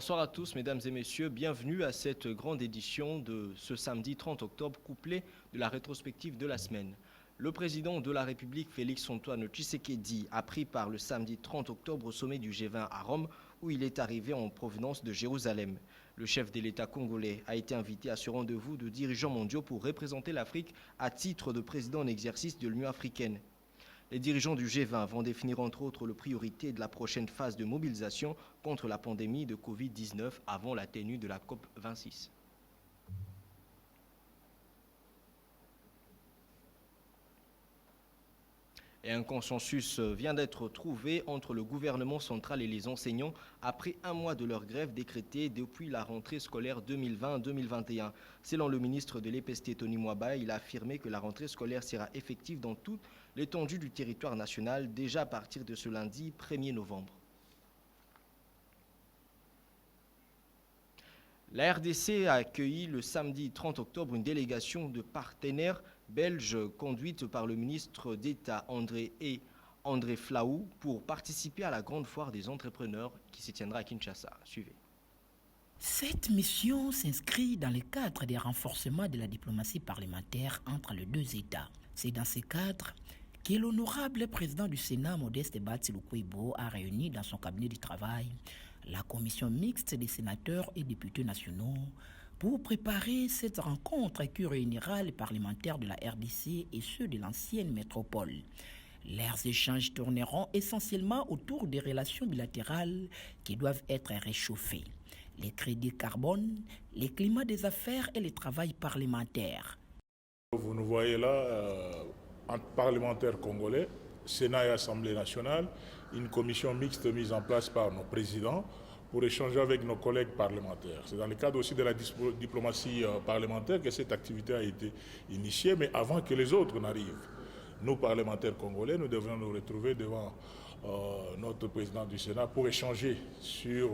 Bonsoir à tous, mesdames et messieurs. Bienvenue à cette grande édition de ce samedi 30 octobre, couplée de la rétrospective de la semaine. Le président de la République, Félix-Antoine Tshisekedi, a pris part le samedi 30 octobre au sommet du G20 à Rome, où il est arrivé en provenance de Jérusalem. Le chef de l'État congolais a été invité à ce rendez-vous de dirigeants mondiaux pour représenter l'Afrique à titre de président en exercice de l'Union africaine. Les dirigeants du G20 vont définir entre autres les priorités de la prochaine phase de mobilisation contre la pandémie de Covid-19 avant la tenue de la COP26. Et un consensus vient d'être trouvé entre le gouvernement central et les enseignants après un mois de leur grève décrétée depuis la rentrée scolaire 2020-2021. Selon le ministre de l'EPST, Tony Mwaba, il a affirmé que la rentrée scolaire sera effective dans toute l'étendue du territoire national déjà à partir de ce lundi 1er novembre. La RDC a accueilli le samedi 30 octobre une délégation de partenaires belges conduite par le ministre d'État André Flahault pour participer à la grande foire des entrepreneurs qui se tiendra à Kinshasa. Suivez. Cette mission s'inscrit dans le cadre des renforcements de la diplomatie parlementaire entre les deux États. C'est dans ce cadre que l'honorable président du Sénat, Modeste Batsi Lukwebo, a réuni dans son cabinet du travail la commission mixte des sénateurs et députés nationaux pour préparer cette rencontre qui réunira les parlementaires de la RDC et ceux de l'ancienne métropole. Leurs échanges tourneront essentiellement autour des relations bilatérales qui doivent être réchauffées. Les crédits carbone, les climats des affaires et le travail parlementaire. Vous nous voyez là, entre parlementaires congolais, Sénat et Assemblée nationale, une commission mixte mise en place par nos présidents pour échanger avec nos collègues parlementaires. C'est dans le cadre aussi de la diplomatie parlementaire que cette activité a été initiée, mais avant que les autres n'arrivent. Nous, parlementaires congolais, nous devons nous retrouver devant notre président du Sénat pour échanger sur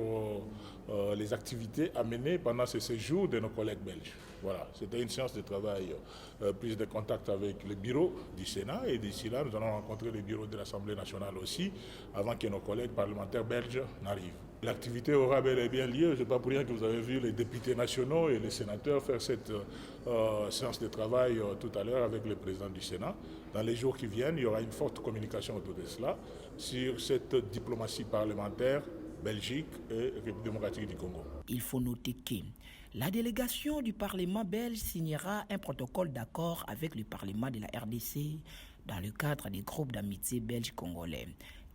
les activités à mener pendant ce séjour de nos collègues belges. Voilà, c'était une séance de travail, prise de contact avec le bureau du Sénat et d'ici là, nous allons rencontrer le bureau de l'Assemblée nationale aussi avant que nos collègues parlementaires belges n'arrivent. L'activité aura bel et bien lieu. Ce n'est pas pour rien que vous avez vu les députés nationaux et les sénateurs faire cette séance de travail tout à l'heure avec le président du Sénat. Dans les jours qui viennent, il y aura une forte communication autour de cela sur cette diplomatie parlementaire Belgique et République démocratique du Congo. Il faut noter que la délégation du Parlement belge signera un protocole d'accord avec le Parlement de la RDC dans le cadre des groupes d'amitié belge-congolais.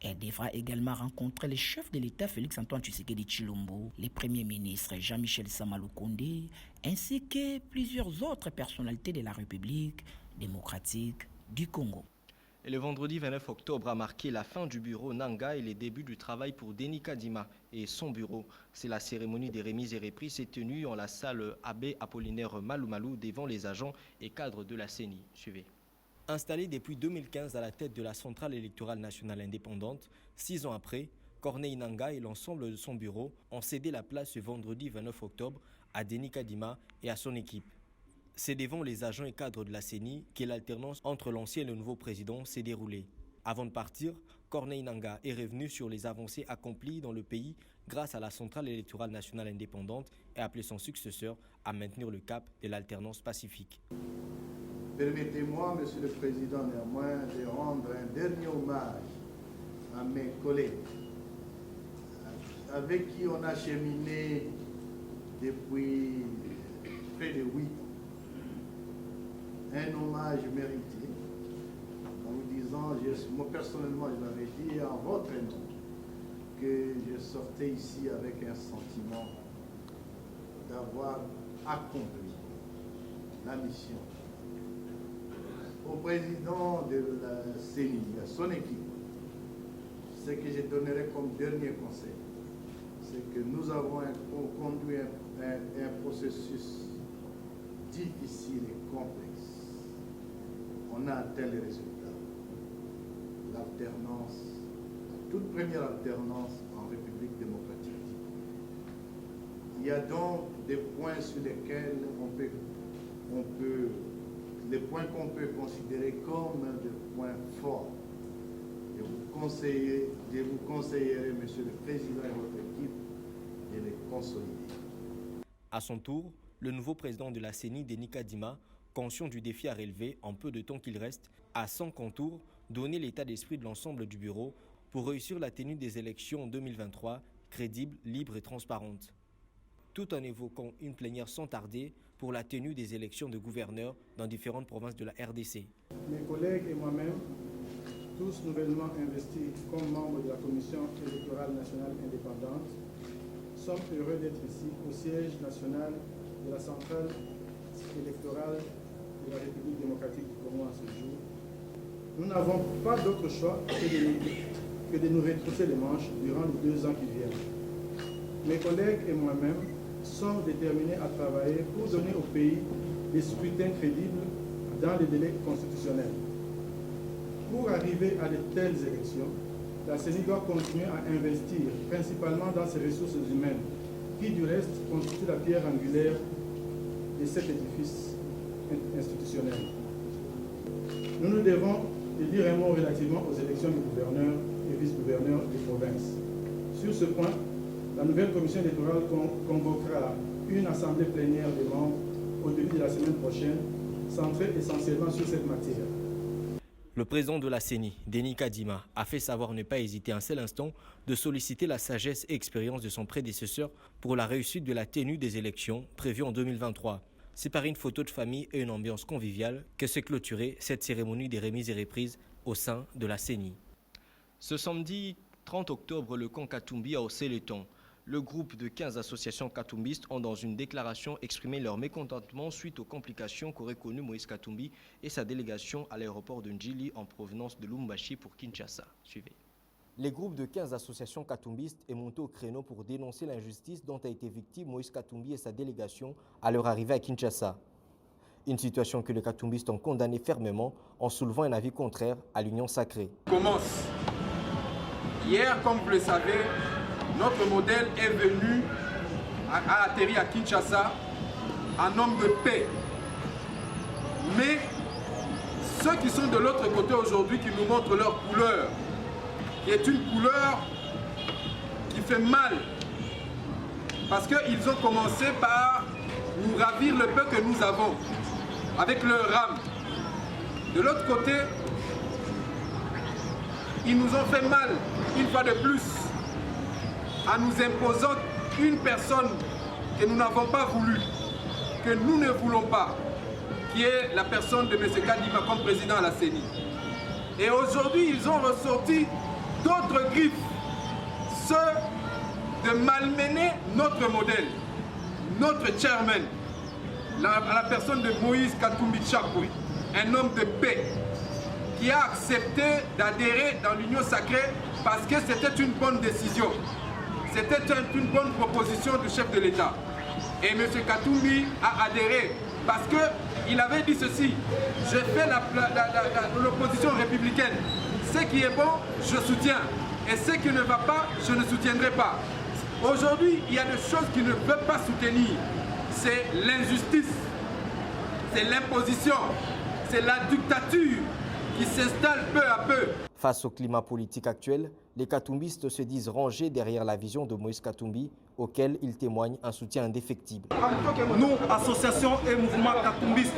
Elle devra également rencontrer le chef de l'État Félix-Antoine Tshisekedi Tshilombo, le Premier ministre Jean-Michel Sama Lukonde, ainsi que plusieurs autres personnalités de la République démocratique du Congo. Et le vendredi 29 octobre a marqué la fin du bureau Nanga et les débuts du travail pour Denis Kadima et son bureau. C'est la cérémonie des remises et reprises s'est tenue en la salle Abbé Apollinaire Malou devant les agents et cadres de la CENI. Suivez. Installé depuis 2015 à la tête de la Centrale électorale nationale indépendante, 6 ans après, Corneille Nanga et l'ensemble de son bureau ont cédé la place ce vendredi 29 octobre à Denis Kadima et à son équipe. C'est devant les agents et cadres de la CENI que l'alternance entre l'ancien et le nouveau président s'est déroulée. Avant de partir, Corneille Nanga est revenu sur les avancées accomplies dans le pays grâce à la Centrale électorale nationale indépendante et a appelé son successeur à maintenir le cap de l'alternance pacifique. Permettez-moi, Monsieur le Président, néanmoins, de rendre un dernier hommage à mes collègues avec qui on a cheminé depuis près de 8 ans. Un hommage mérité en vous disant, moi personnellement je l'avais dit en votre nom, que je sortais ici avec un sentiment d'avoir accompli la mission. Au président de la CENI, à son équipe, ce que je donnerai comme dernier conseil, c'est que nous avons conduit un processus difficile et complexe. On a atteint les résultats. L'alternance, la toute première alternance en République démocratique. Il y a donc des points sur lesquels les points qu'on peut considérer comme des points forts. Je vous conseillerais, Monsieur le Président et votre équipe, de les consolider. À son tour, le nouveau président de la CENI, Denis Kadima, conscient du défi à relever en peu de temps qu'il reste, a sans contour donné l'état d'esprit de l'ensemble du bureau pour réussir la tenue des élections en 2023, crédible, libre et transparente. Tout en évoquant une plénière sans tarder pour la tenue des élections de gouverneurs dans différentes provinces de la RDC. Mes collègues et moi-même, tous nouvellement investis comme membres de la Commission électorale nationale indépendante, sommes heureux d'être ici au siège national de la centrale électorale de la République démocratique du Congo en ce jour. Nous n'avons pas d'autre choix que de nous retrousser les manches durant les 2 ans qui viennent. Mes collègues et moi-même sommes déterminés à travailler pour donner au pays des scrutins crédibles dans les délais constitutionnels. Pour arriver à de telles élections, la CENI doit continuer à investir principalement dans ses ressources humaines, qui du reste constituent la pierre angulaire de cet édifice institutionnel. Nous devons dire un mot relativement aux élections de gouverneurs et vice-gouverneurs des provinces. Sur ce point, la nouvelle commission électorale convoquera une assemblée plénière des membres au début de la semaine prochaine, centrée essentiellement sur cette matière. Le président de la CENI, Denis Kadima, a fait savoir ne pas hésiter un seul instant de solliciter la sagesse et expérience de son prédécesseur pour la réussite de la tenue des élections prévues en 2023. C'est par une photo de famille et une ambiance conviviale que s'est clôturée cette cérémonie des remises et reprises au sein de la CENI. Ce samedi 30 octobre, le camp Katumbi a haussé le ton. Le groupe de 15 associations katumbistes ont dans une déclaration exprimé leur mécontentement suite aux complications qu'aurait connues Moïse Katumbi et sa délégation à l'aéroport de Njili en provenance de Lubumbashi pour Kinshasa. Suivez. Les groupes de 15 associations katumbistes est monté au créneau pour dénoncer l'injustice dont a été victime Moïse Katumbi et sa délégation à leur arrivée à Kinshasa. Une situation que les katumbistes ont condamnée fermement en soulevant un avis contraire à l'union sacrée. Commence. Hier, comme vous le savez, notre modèle est venu, a atterri à Kinshasa, en homme de paix. Mais ceux qui sont de l'autre côté aujourd'hui, qui nous montrent leur couleur, qui est une couleur qui fait mal, parce qu'ils ont commencé par nous ravir le peu que nous avons, avec leur âme. De l'autre côté, ils nous ont fait mal, une fois de plus, en nous imposant une personne que nous n'avons pas voulu, que nous ne voulons pas, qui est la personne de M. Kadima comme président à la CENI. Et aujourd'hui, ils ont ressorti d'autres griffes, ceux de malmener notre modèle, notre chairman, la personne de Moïse Katumbi Tchapoui, un homme de paix, qui a accepté d'adhérer dans l'union sacrée parce que c'était une bonne décision. C'était une bonne proposition du chef de l'État. Et M. Katumbi a adhéré parce qu'il avait dit ceci: je fais l'opposition républicaine. Ce qui est bon, je soutiens. Et ce qui ne va pas, je ne soutiendrai pas. Aujourd'hui, il y a des choses qu'il ne veut pas soutenir. C'est l'injustice, c'est l'imposition, c'est la dictature qui s'installe peu à peu. Face au climat politique actuel, les katumbistes se disent rangés derrière la vision de Moïse Katumbi, auquel ils témoignent un soutien indéfectible. Nous, associations et mouvements katumbistes,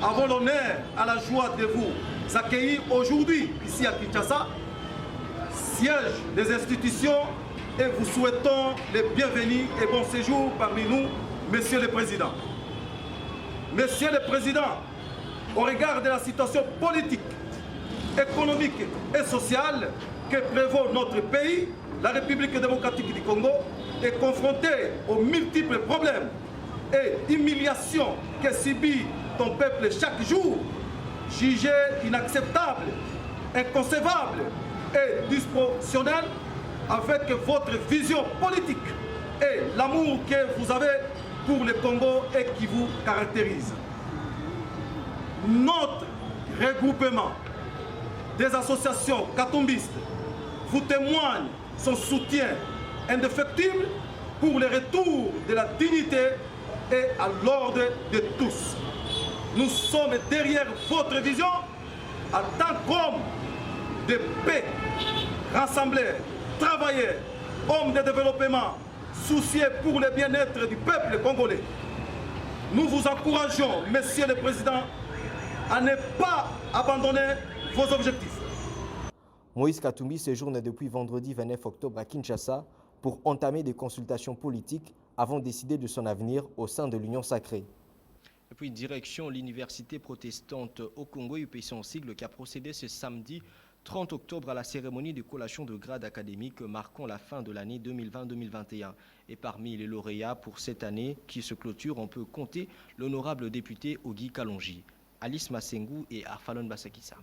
avons l'honneur à la joie de vous accueillir aujourd'hui ici à Kinshasa, siège des institutions, et vous souhaitons les bienvenus et bon séjour parmi nous, Monsieur le Président. Monsieur le Président, au regard de la situation politique, économique et sociale que prévaut notre pays, la République démocratique du Congo est confrontée aux multiples problèmes et humiliations que subit ton peuple chaque jour, jugé inacceptable, inconcevable et disproportionnel avec votre vision politique et l'amour que vous avez pour le Congo et qui vous caractérise. Notre regroupement des associations katumbistes vous témoigne son soutien indéfectible pour le retour de la dignité et à l'ordre de tous. Nous sommes derrière votre vision en tant qu'hommes de paix, rassemblés, travailleurs, homme de développement, soucieux pour le bien-être du peuple congolais. Nous vous encourageons, Monsieur le Président, à ne pas abandonner vos objectifs. Moïse Katumbi séjourne depuis vendredi 29 octobre à Kinshasa pour entamer des consultations politiques avant de décider de son avenir au sein de l'Union sacrée. Et puis direction l'Université protestante au Congo, UPC en sigle, qui a procédé ce samedi 30 octobre à la cérémonie de collation de grade académique marquant la fin de l'année 2020-2021. Et parmi les lauréats pour cette année qui se clôture, on peut compter l'honorable député Ogi Kalonji, Alice Massengou et Arfalon Basakissa.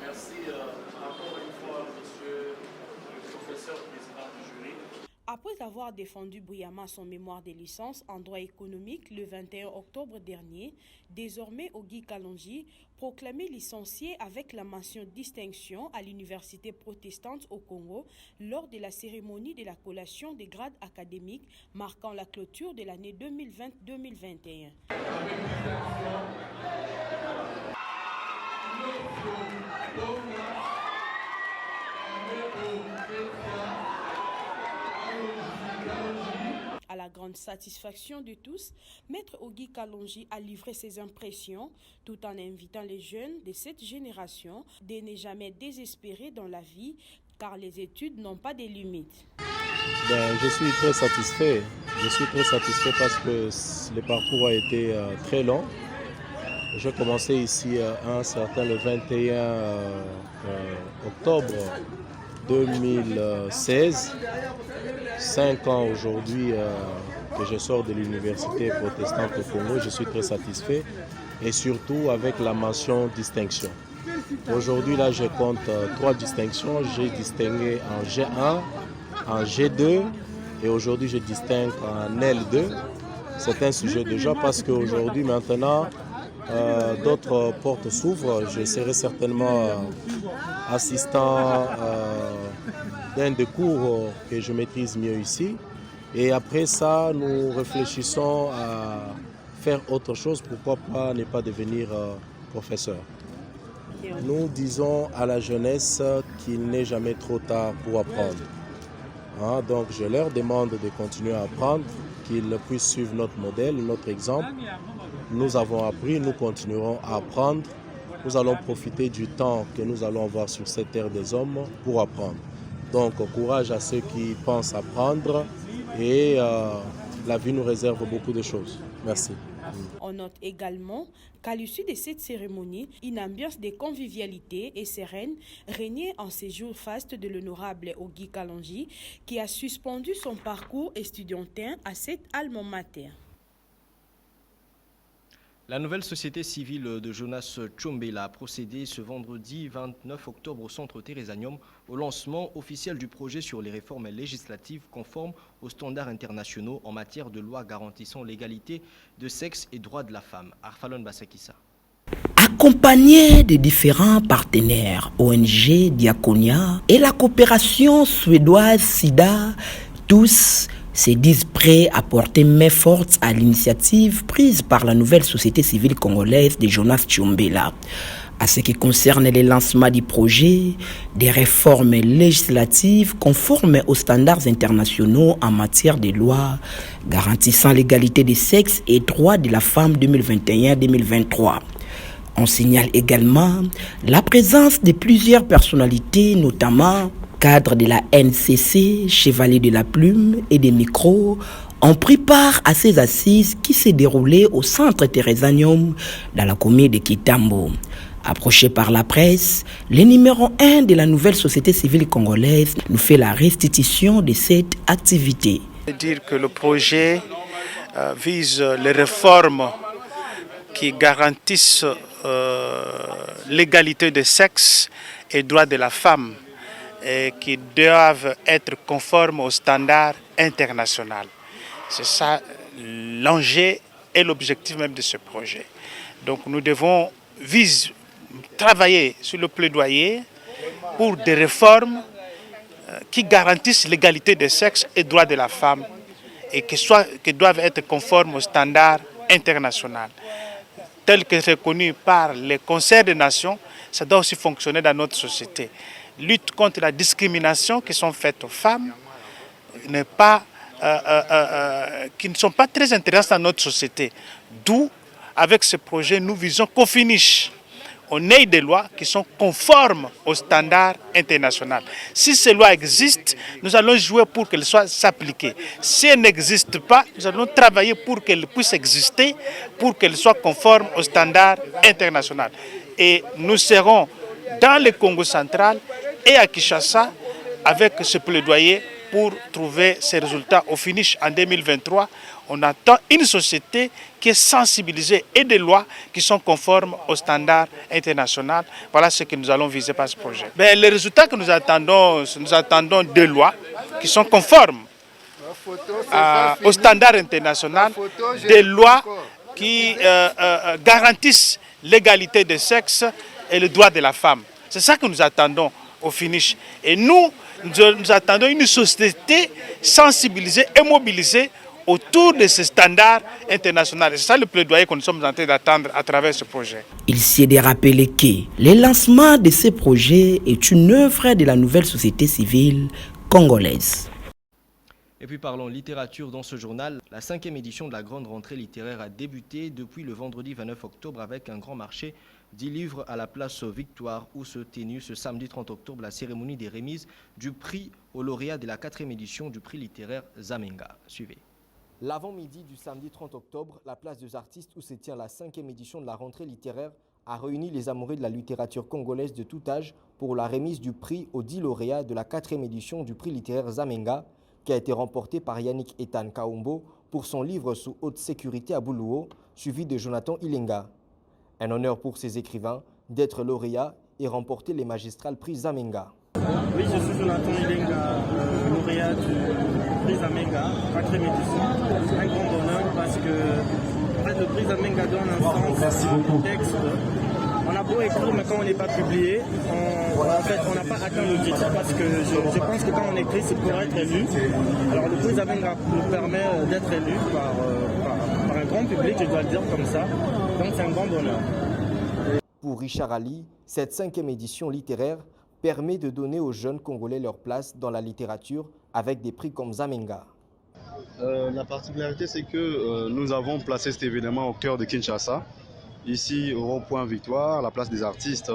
Merci encore une fois, monsieur le professeur président du jury. Après avoir défendu brillamment son mémoire de licence en droit économique le 21 octobre dernier, désormais Ogi Kalonji, proclamé licencié avec la mention distinction à l'Université protestante au Congo lors de la cérémonie de la collation des grades académiques marquant la clôture de l'année 2020-2021. À la grande satisfaction de tous, Maître Ogi Kalonji a livré ses impressions tout en invitant les jeunes de cette génération de ne jamais désespérer dans la vie car les études n'ont pas de limites. Je suis très satisfait. Je suis très satisfait parce que le parcours a été très long. J'ai commencé ici un certain le 21 octobre 2016. 5 ans aujourd'hui que je sors de l'université protestante au Congo, je suis très satisfait et surtout avec la mention distinction. Aujourd'hui là je compte 3 distinctions, j'ai distingué en G1, en G2 et aujourd'hui je distingue en L2. C'est un sujet de joie parce qu'aujourd'hui maintenant d'autres portes s'ouvrent. Je serai certainement assistant d'un des cours que je maîtrise mieux ici. Et après ça, nous réfléchissons à faire autre chose. Pourquoi pas ne pas devenir professeur? Nous disons à la jeunesse qu'il n'est jamais trop tard pour apprendre. Donc je leur demande de continuer à apprendre, qu'ils puissent suivre notre modèle, notre exemple. Nous avons appris, nous continuerons à apprendre. Nous allons profiter du temps que nous allons avoir sur cette terre des hommes pour apprendre. Donc courage à ceux qui pensent apprendre et la vie nous réserve beaucoup de choses. Merci. On note également qu'à l'issue de cette cérémonie, une ambiance de convivialité et sereine régnait en ces jours fastes de l'honorable Ogi Kalonji qui a suspendu son parcours estudiantin à cette alma mater. La nouvelle société civile de Jonas Tchombela a procédé ce vendredi 29 octobre au centre Thérésanium au lancement officiel du projet sur les réformes législatives conformes aux standards internationaux en matière de loi garantissant l'égalité de sexe et droits de la femme. Arfalon Basakissa. Accompagné de différents partenaires, ONG, Diaconia et la coopération suédoise SIDA, tous se disent prêts à porter main forte à l'initiative prise par la nouvelle société civile congolaise de Jonas Tchombela. À ce qui concerne le lancement du projet, des réformes législatives conformes aux standards internationaux en matière de loi garantissant l'égalité des sexes et droits de la femme 2021-2023. On signale également la présence de plusieurs personnalités, notamment cadres de la NCC, Chevalier de la Plume et des micros, ont pris part à ces assises qui s'est déroulées au centre Thérésanium dans la commune de Kitambo. Approché par la presse, le numéro 1 de la nouvelle société civile congolaise nous fait la restitution de cette activité. Dire que le projet vise les réformes qui garantissent l'égalité des sexes et droits de la femme et qui doivent être conformes aux standards internationaux. C'est ça l'enjeu et l'objectif même de ce projet. Donc nous devons travailler sur le plaidoyer pour des réformes qui garantissent l'égalité des sexes et droits de la femme et qui doivent être conformes aux standards internationaux. Tel que reconnu par les Conseils des Nations, ça doit aussi fonctionner dans notre société. Lutte contre la discrimination qui sont faites aux femmes, qui ne sont pas très intéressants dans notre société. D'où, avec ce projet, nous visons qu'au finish, on ait des lois qui sont conformes aux standards internationaux. Si ces lois existent, nous allons jouer pour qu'elles soient appliquées. Si elles n'existent pas, nous allons travailler pour qu'elles puissent exister, pour qu'elles soient conformes aux standards internationaux. Et nous serons dans le Congo central et à Kinshasa avec ce plaidoyer pour trouver ces résultats au finish en 2023. On attend une société qui est sensibilisée et des lois qui sont conformes aux standards internationaux. Voilà ce que nous allons viser par ce projet. Les résultats que nous attendons des lois qui sont conformes aux standards internationaux, des lois qui garantissent l'égalité des sexes et le droit de la femme. C'est ça que nous attendons au finish. Et nous attendons une société sensibilisée et mobilisée autour de ces standards internationaux. C'est ça le plaidoyer que nous sommes en train d'attendre à travers ce projet. Il s'est de rappeler que le lancement de ces projets est une œuvre de la nouvelle société civile congolaise. Et puis parlons littérature dans ce journal. La 5e édition de la grande rentrée littéraire a débuté depuis le vendredi 29 octobre avec un grand marché 10 livres à la place Victoire où se tenue ce samedi 30 octobre la cérémonie des remises du prix aux lauréats de la 4e édition du prix littéraire Zamenga. Suivez. L'avant-midi du samedi 30 octobre, la place des artistes où se tient la 5e édition de la rentrée littéraire a réuni les amoureux de la littérature congolaise de tout âge pour la remise du prix aux 10 lauréats de la 4e édition du prix littéraire Zamenga qui a été remporté par Yannick Ethan Kaombo pour son livre sous haute sécurité à Boulouo, suivi de Jonathan Ilenga. Un honneur pour ces écrivains d'être lauréats et remporter les magistrales prix Zamenga. Oui, je suis Jonathan Ilenga, lauréat du prix Zamenga, 4e édition. C'est un grand honneur parce que le prix Zamenga donne un sens à un texte. On a beau écrire, mais quand on n'est pas publié, on n'a pas atteint l'objectif parce que je pense que quand on écrit, c'est pour être élu. Alors le prix Zamenga nous permet d'être élu par un grand public, je dois le dire comme ça. Donc c'est un grand bonheur. Pour Richard Ali, cette 5e édition littéraire permet de donner aux jeunes Congolais leur place dans la littérature avec des prix comme Zamenga. La particularité, c'est que nous avons placé cet événement au cœur de Kinshasa, ici au rond-point Victoire, à la place des artistes,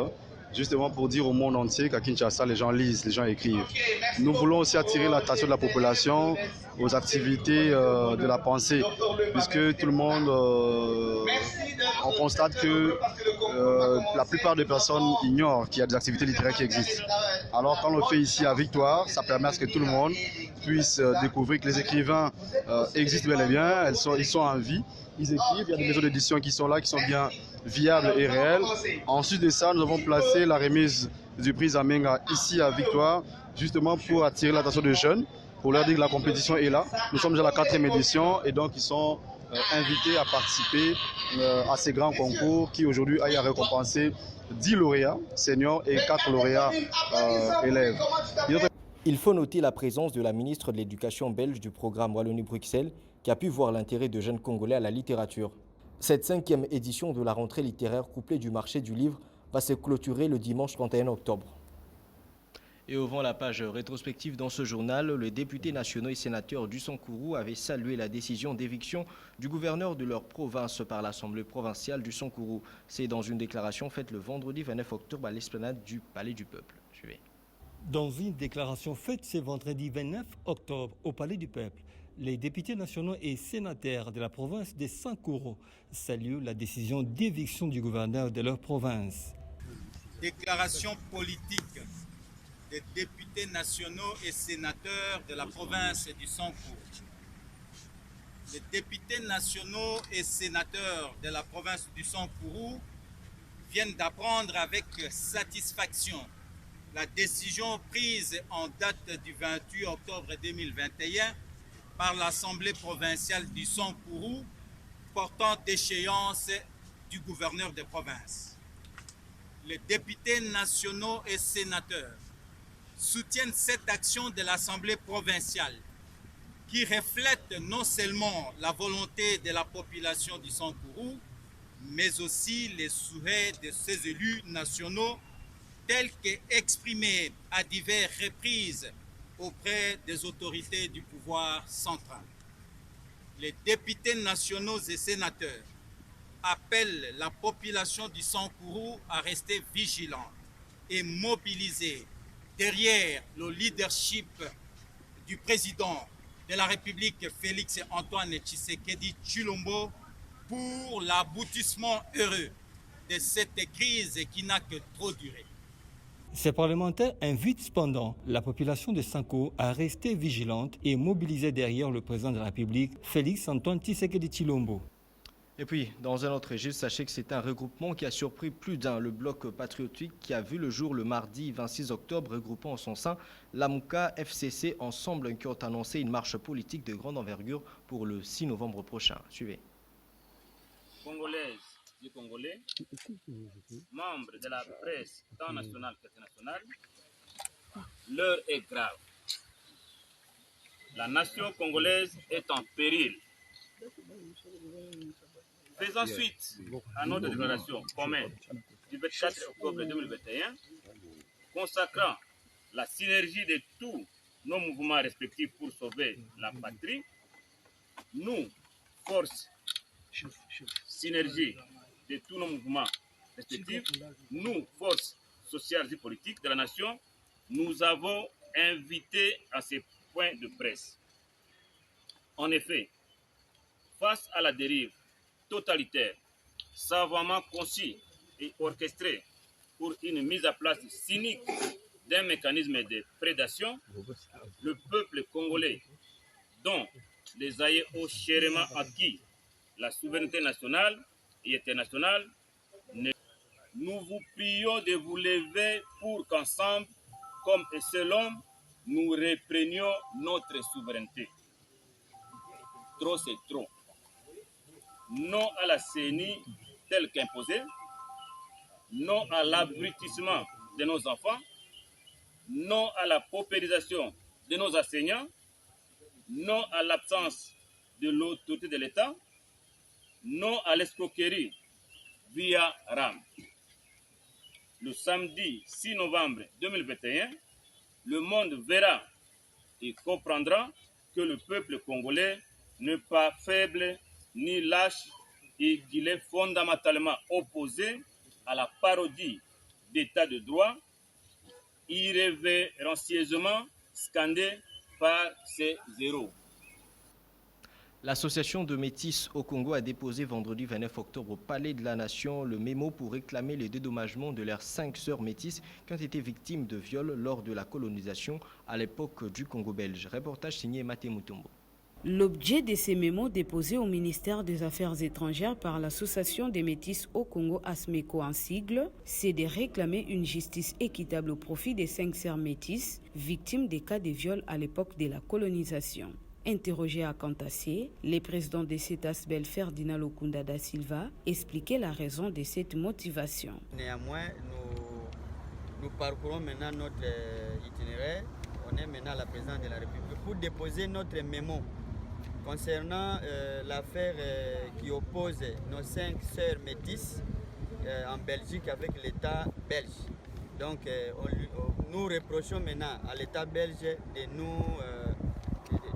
justement pour dire au monde entier qu'à Kinshasa, les gens lisent, les gens écrivent. Nous voulons aussi attirer l'attention de la population aux activités de la pensée, puisque tout le monde, on constate que la plupart des personnes ignorent qu'il y a des activités littéraires qui existent. Alors quand on le fait ici à Victoire, ça permet à ce que tout le monde puisse découvrir que les écrivains existent bel et bien, ils sont en vie. Ils écrivent, il y a des maisons d'édition qui sont là, qui sont bien viables et réelles. Ensuite de ça, nous avons placé la remise du prix Zamenga ici à Victoire, justement pour attirer l'attention des jeunes, pour leur dire que la compétition est là. Nous sommes déjà à la 4e édition et donc ils sont invités à participer à ces grands concours qui aujourd'hui aillent à récompenser 10 lauréats seniors et 4 lauréats élèves. Il faut noter la présence de la ministre de l'Éducation belge du programme Wallonie-Bruxelles qui a pu voir l'intérêt de jeunes Congolais à la littérature. Cette 5e édition de la rentrée littéraire couplée du marché du livre va se clôturer le dimanche 31 octobre. Et ouvrant la page rétrospective dans ce journal, les députés nationaux et sénateurs du Sankourou avaient salué la décision d'éviction du gouverneur de leur province par l'Assemblée provinciale du Sankourou. C'est dans une déclaration faite le vendredi 29 octobre à l'esplanade du Palais du Peuple. Suivez. Dans une déclaration faite ce vendredi 29 octobre au Palais du Peuple, les députés nationaux et sénateurs de la province de Sankourou saluent la décision d'éviction du gouverneur de leur province. Déclaration politique des députés nationaux et sénateurs de la province du Sankourou. Les députés nationaux et sénateurs de la province du Sankourou viennent d'apprendre avec satisfaction la décision prise en date du 28 octobre 2021 par l'Assemblée provinciale du Sankourou portant échéance du gouverneur de province. Les députés nationaux et sénateurs soutiennent cette action de l'Assemblée provinciale qui reflète non seulement la volonté de la population du Sankourou, mais aussi les souhaits de ses élus nationaux tels qu'exprimés à diverses reprises auprès des autorités du pouvoir central. Les députés nationaux et sénateurs appellent la population du Sankourou à rester vigilante et mobilisée derrière le leadership du président de la République Félix Antoine Tshisekedi Tshilombo pour l'aboutissement heureux de cette crise qui n'a que trop duré. Ces parlementaires invitent cependant la population de Sanko à rester vigilante et mobilisée derrière le président de la République, Félix Antoine Tshisekedi Tshilombo. Et puis, dans un autre registre, sachez que c'est un regroupement qui a surpris plus d'un. Le bloc patriotique qui a vu le jour le mardi 26 octobre, regroupant en son sein l'AMUCA, FCC, Ensemble, qui ont annoncé une marche politique de grande envergure pour le 6 novembre prochain. Suivez. Congolaises et Congolais, membres de la presse tant nationale qu'internationale, l'heure est grave. La nation congolaise est en péril. Faisant suite à notre déclaration commune du 24 octobre 2021, consacrant la synergie de tous nos mouvements respectifs pour sauver la patrie, nous, force synergie de tous nos mouvements respectifs, nous, forces sociales et politiques de la nation, nous avons invité à ces points de presse. En effet, face à la dérive totalitaire, savamment conçue et orchestrée pour une mise à place cynique d'un mécanisme de prédation, le peuple congolais, dont les aïeux ont chèrement acquis la souveraineté nationale et internationale, nous vous prions de vous lever pour qu'ensemble, comme un seul homme, nous reprenions notre souveraineté. Trop, c'est trop. Non à la CENI telle qu'imposée, non à l'abrutissement de nos enfants, non à la paupérisation de nos enseignants, non à l'absence de l'autorité de l'État, non à l'escroquerie via RAM. Le samedi 6 novembre 2021, le monde verra et comprendra que le peuple congolais n'est pas faible ni lâche et qu'il est fondamentalement opposé à la parodie d'état de droit irrévérencieusement scandée par ces zéros. L'association de métis au Congo a déposé vendredi 29 octobre au Palais de la Nation le mémo pour réclamer les dédommagements de leurs 5 sœurs métisses qui ont été victimes de viols lors de la colonisation à l'époque du Congo belge. Reportage signé Maté Mutombo. L'objet de ces mémos déposés au ministère des Affaires étrangères par l'Association des métis au Congo ASMECO en sigle, c'est de réclamer une justice équitable au profit des 5 sœurs métisses victimes des cas de viol à l'époque de la colonisation. Interrogé à Kantassé, le président de CETAS Bel Ferdinand Lokunda da Silva expliquait la raison de cette motivation. Néanmoins, nous parcourons maintenant notre itinéraire. On est maintenant à la présidence de la République pour déposer notre mémo concernant l'affaire qui oppose nos 5 sœurs métisses en Belgique avec l'État belge. Donc nous reprochons maintenant à l'État belge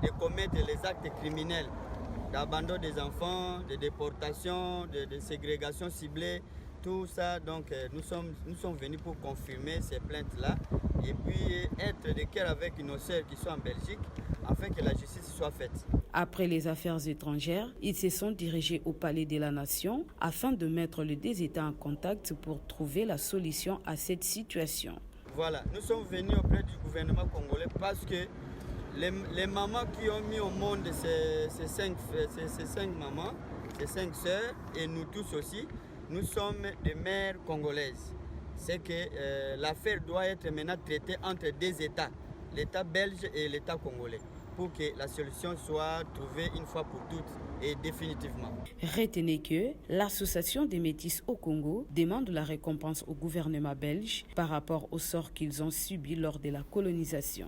de commettre les actes criminels d'abandon des enfants, de déportation, de ségrégation ciblée, tout ça. Donc nous sommes venus pour confirmer ces plaintes-là et puis être de cœur avec nos sœurs qui sont en Belgique afin que la justice soit faite. Après les affaires étrangères, ils se sont dirigés au Palais de la Nation afin de mettre les 2 États en contact pour trouver la solution à cette situation. Voilà, nous sommes venus auprès du gouvernement congolais parce que les mamans qui ont mis au monde ces 5 mamans, ces 5 sœurs, et nous tous aussi, nous sommes des mères congolaises. C'est que l'affaire doit être maintenant traitée entre 2 États, l'État belge et l'État congolais, pour que la solution soit trouvée une fois pour toutes et définitivement. Retenez que l'Association des métis au Congo demande la récompense au gouvernement belge par rapport au sort qu'ils ont subi lors de la colonisation.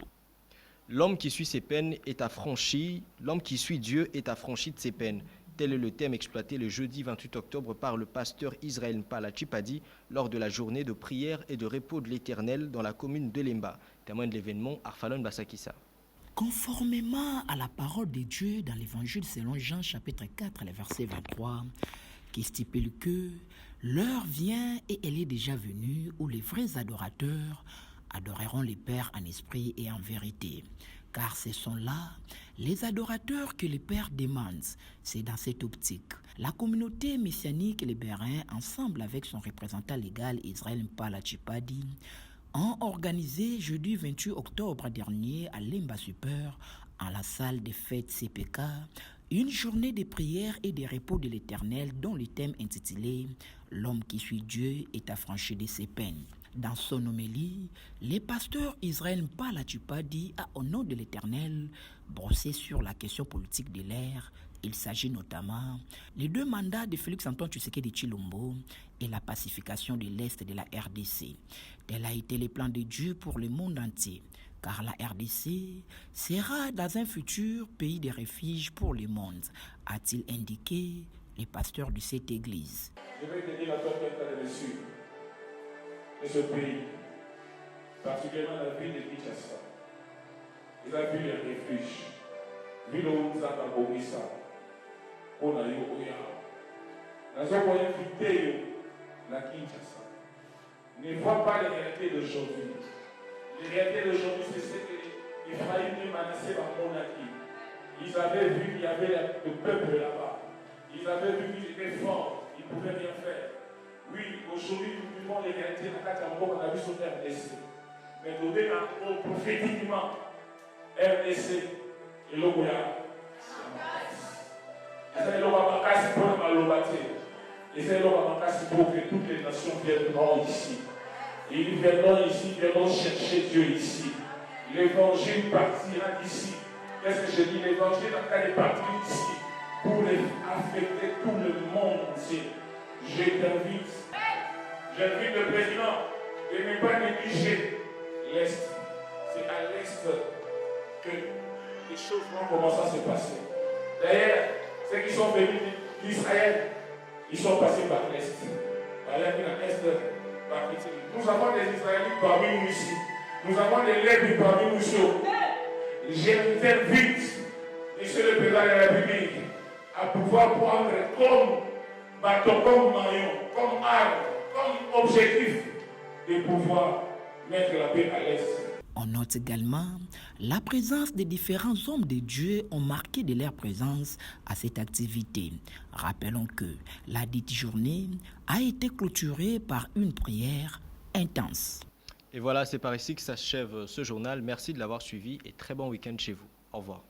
L'homme qui suit ses peines est affranchi, l'homme qui suit Dieu est affranchi de ses peines. Tel est le thème exploité le jeudi 28 octobre par le pasteur Israël Mpala Chipadi lors de la journée de prière et de repos de l'Éternel dans la commune de Lemba. Témoin de l'événement, Arfalon Basakissa. Conformément à la parole de Dieu dans l'évangile selon Jean chapitre 4, le verset 23, qui stipule que l'heure vient et elle est déjà venue où les vrais adorateurs adoreront le Père en esprit et en vérité. Car ce sont là les adorateurs que le Père demande. C'est dans cette optique. La communauté messianique Les Bérins, ensemble avec son représentant légal Israël Mpala Chipadi, ont organisé jeudi 28 octobre dernier à Lemba Super, en la salle des fêtes CPK, une journée de prière et de repos de l'Éternel dont le thème intitulé « L'homme qui suit Dieu est affranchi de ses peines ». Dans son homélie, le pasteur Israël Mpala Chipadi a, au nom de l'Éternel, brossé sur la question politique de l'ère. Il s'agit notamment des 2 mandats de Félix-Antoine Tshisekedi Tshilombo et la pacification de l'Est de la RDC. Tel a été le plan de Dieu pour le monde entier, car la RDC sera dans un futur pays de refuge pour le monde, a-t-il indiqué le pasteur de cette église. Je vais te dire à toi qui est dessus de ce pays, particulièrement la ville de Kinshasa. Il a vu les refuges, ville où nous avons Bogissa, on a eu Oya. Nous avons invité la Kinshasa. Ne vois pas les réalités d'aujourd'hui. Les réalités d'aujourd'hui, c'est ce que Ephraïm et Manassé par Monaki. Ils avaient vu qu'il y avait le peuple là-bas. Ils avaient vu qu'ils étaient forts, ils pouvaient rien faire. Oui, aujourd'hui, nous vivons les réalités de la on a vu sur RDC. Mais donner prophétiquement, RDC et l'Ogoya. C'est l'Ogoya pour le Malobate. Et c'est l'Ogoya pour que toutes les nations viendront ici. Et ils viendront ici, viendront chercher Dieu ici. L'évangile partira d'ici. Qu'est-ce que je dis? L'évangile n'a qu'à partir d'ici pour affecter tout le monde entier. J'invite le président de ne pas négliger l'Est. C'est à l'Est que les choses vont commencer à se passer. D'ailleurs, ceux qui sont venus d'Israël, ils sont passés par l'Est. Par l'Est, par l'Est. Nous avons des Israélites parmi nous ici. Nous avons des Lévites parmi nous ici. Je t'invite, monsieur le président de la République, à pouvoir prendre comme bâton, comme maillon, comme arme, comme objectif de pouvoir mettre la paix à l'Est. On note également la présence des différents hommes de Dieu ont marqué de leur présence à cette activité. Rappelons que la dite journée a été clôturée par une prière intense. Et voilà, c'est par ici que s'achève ce journal. Merci de l'avoir suivi et très bon week-end chez vous. Au revoir.